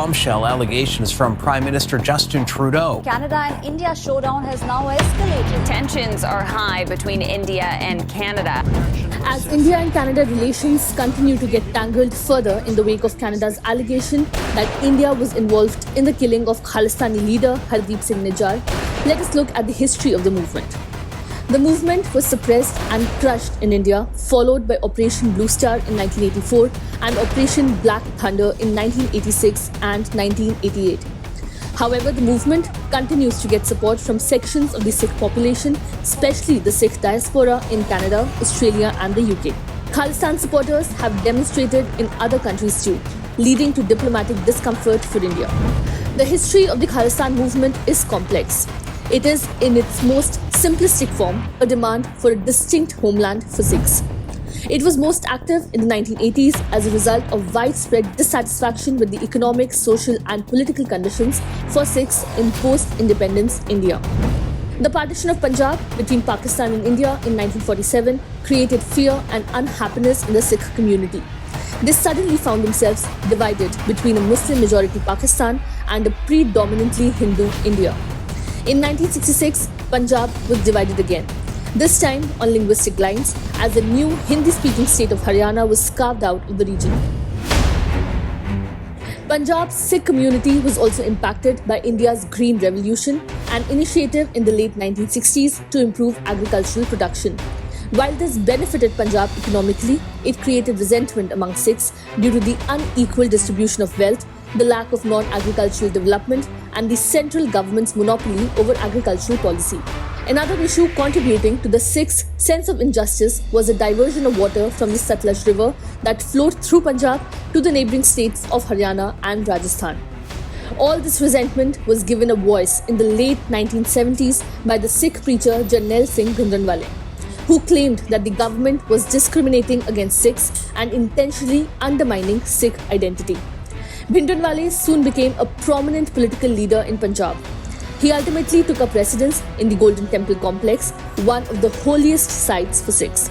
bombshell allegations from Prime Minister Justin Trudeau. Canada and India showdown has now escalated. Tensions are high between India and Canada. As India and Canada relations continue to get tangled further in the wake of Canada's allegation that India was involved in the killing of Khalistani leader Hardeep Singh Nijjar, let us look at the history of the movement. The movement was suppressed and crushed in India, followed by Operation Blue Star in 1984 and Operation Black Thunder in 1986 and 1988. However, the movement continues to get support from sections of the Sikh population, especially the Sikh diaspora in Canada, Australia and the UK. Khalistan supporters have demonstrated in other countries too, leading to diplomatic discomfort for India. The history of the Khalistan movement is complex. It is, in its most simplistic form, a demand for a distinct homeland for Sikhs. It was most active in the 1980s as a result of widespread dissatisfaction with the economic, social and political conditions for Sikhs in post-independence India. The partition of Punjab between Pakistan and India in 1947 created fear and unhappiness in the Sikh community. They suddenly found themselves divided between a Muslim-majority Pakistan and a predominantly Hindu India. In 1966, Punjab was divided again, this time on linguistic lines, as a new Hindi-speaking state of Haryana was carved out of the region. Punjab's Sikh community was also impacted by India's Green Revolution, an initiative in the late 1960s to improve agricultural production. While this benefited Punjab economically, it created resentment among Sikhs due to the unequal distribution of wealth, the lack of non-agricultural development, and the central government's monopoly over agricultural policy. Another issue contributing to the Sikhs' sense of injustice was a diversion of water from the Satluj River that flowed through Punjab to the neighbouring states of Haryana and Rajasthan. All this resentment was given a voice in the late 1970s by the Sikh preacher Jarnail Singh Bhindranwale, who claimed that the government was discriminating against Sikhs and intentionally undermining Sikh identity. Bhindranwale soon became a prominent political leader in Punjab. He ultimately took up residence in the Golden Temple complex, one of the holiest sites for Sikhs.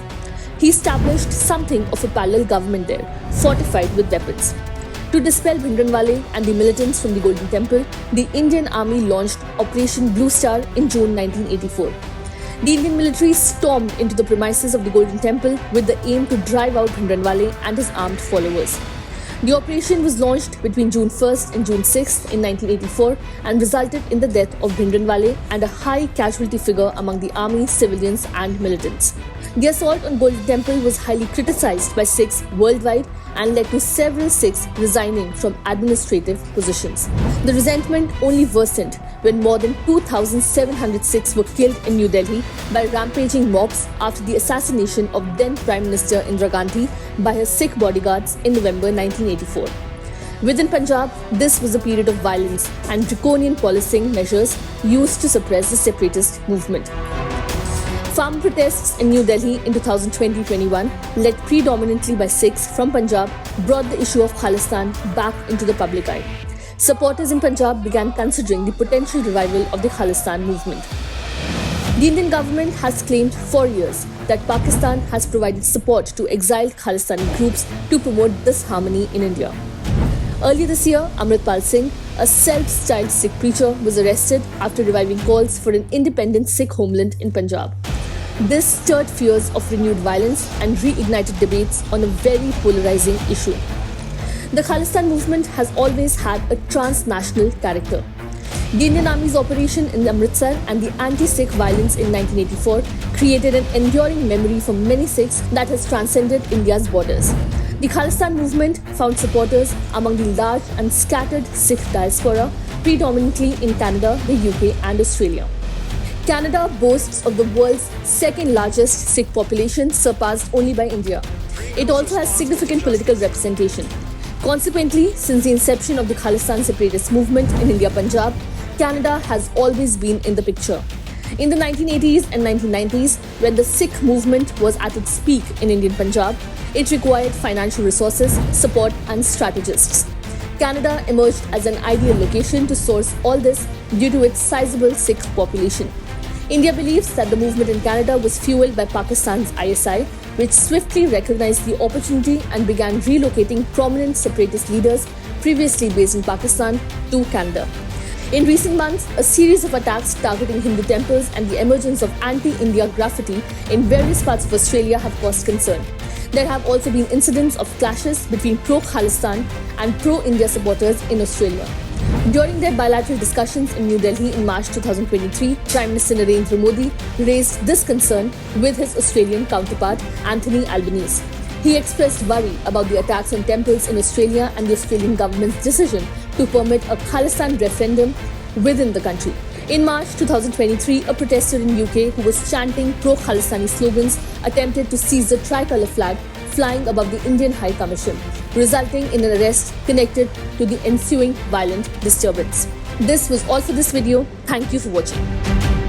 He established something of a parallel government there, fortified with weapons. To dispel Bhindranwale and the militants from the Golden Temple, the Indian Army launched Operation Blue Star in June 1984. The Indian military stormed into the premises of the Golden Temple with the aim to drive out Bhindranwale and his armed followers. The operation was launched between June 1st and June 6th in 1984 and resulted in the death of Bhindranwale and a high casualty figure among the army, civilians and militants. The assault on Golden Temple was highly criticized by Sikhs worldwide and led to several Sikhs resigning from administrative positions. The resentment only worsened when more than 2,700 Sikhs were killed in New Delhi by rampaging mobs after the assassination of then Prime Minister Indira Gandhi by her Sikh bodyguards in November 1984. Within Punjab, this was a period of violence and draconian policing measures used to suppress the separatist movement. Farm protests in New Delhi in 2020-21, led predominantly by Sikhs from Punjab, brought the issue of Khalistan back into the public eye. Supporters in Punjab began considering the potential revival of the Khalistan movement. The Indian government has claimed for years that Pakistan has provided support to exiled Khalistani groups to promote disharmony in India. Earlier this year, Amritpal Singh, a self-styled Sikh preacher, was arrested after reviving calls for an independent Sikh homeland in Punjab. This stirred fears of renewed violence and reignited debates on a very polarizing issue. The Khalistan movement has always had a transnational character. The Indian Army's operation in Amritsar and the anti-Sikh violence in 1984 created an enduring memory for many Sikhs that has transcended India's borders. The Khalistan movement found supporters among the large and scattered Sikh diaspora, predominantly in Canada, the UK and Australia. Canada boasts of the world's second largest Sikh population, surpassed only by India. It also has significant political representation. Consequently, since the inception of the Khalistan separatist movement in India, Punjab, Canada has always been in the picture. In the 1980s and 1990s, when the Sikh movement was at its peak in Indian Punjab, it required financial resources, support and strategists. Canada emerged as an ideal location to source all this due to its sizable Sikh population. India believes that the movement in Canada was fueled by Pakistan's ISI, which swiftly recognized the opportunity and began relocating prominent separatist leaders previously based in Pakistan to Canada. In recent months, a series of attacks targeting Hindu temples and the emergence of anti-India graffiti in various parts of Australia have caused concern. There have also been incidents of clashes between pro-Khalistan and pro-India supporters in Australia. During their bilateral discussions in New Delhi in March 2023, Prime Minister Narendra Modi raised this concern with his Australian counterpart, Anthony Albanese. He expressed worry about the attacks on temples in Australia and the Australian government's decision to permit a Khalistan referendum within the country. In March 2023, a protester in UK who was chanting pro-Khalistani slogans attempted to seize the tricolour flag flying above the Indian High Commission, resulting in an arrest connected to the ensuing violent disturbance. This was all for this video. Thank you for watching.